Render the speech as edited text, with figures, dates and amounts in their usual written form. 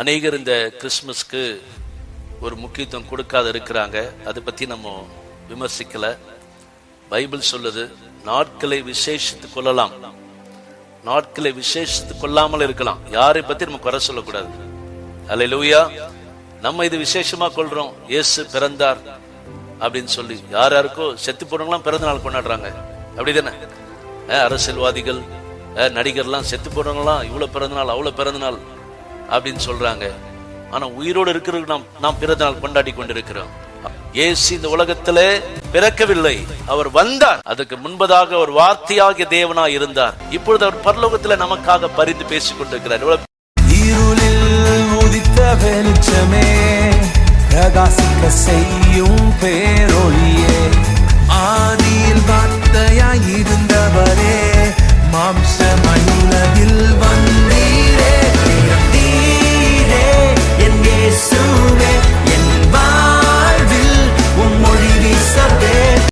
அநேகர் இந்த கிறிஸ்மஸ்க்கு ஒரு முக்கியத்துவம் கொடுக்காத இருக்கிறாங்க. அதை பற்றி நம்ம விமர்சிக்கல. பைபிள் சொல்லுது, நாட்களை விசேஷித்து கொள்ளலாம், நாட்களை விசேஷித்து கொள்ளாமல் இருக்கலாம். யாரை பத்தி நம்ம குறை சொல்லக்கூடாது. அல்லேலூயா. நம்ம இது விசேஷமா கொள்றோம், இயேசு பிறந்தார் அப்படின்னு சொல்லி. யார் யாருக்கோ செத்து போனவங்களாம் பிறந்த நாள் கொண்டாடுறாங்க, அப்படிதானே? அரசியல்வாதிகள், நடிகர்லாம் செத்து போனவங்களாம் இவ்வளவு பிறந்த நாள், அவ்வளவு பிறந்த நாள் அப்படின்னு சொல்றாங்க. ஆனா உயிரோடு இருக்கிறது நாம் பிறந்த நாள் கொண்டாடி கொண்டிருக்கிறோம். இயேசு இந்த உலகத்திலே பிறக்கவில்லை, அவர் வந்தார். அதுக்கு முன்பதாக ஒரு வார்த்தையாகிய தேவனாய் இருந்தார். இப்பொழுது அவர் பரலோகத்தில் நமக்காக பரிந்து பேசிக் கொண்டிருக்கிறார். இருளில் உதித்த வெளிச்சமே, பிரகாசிக்க செய்யும் பேரொளியே, ஆதியில் வார்த்தையாய் இருந்தவரே, மாம்சமாய் உலகில் வந்த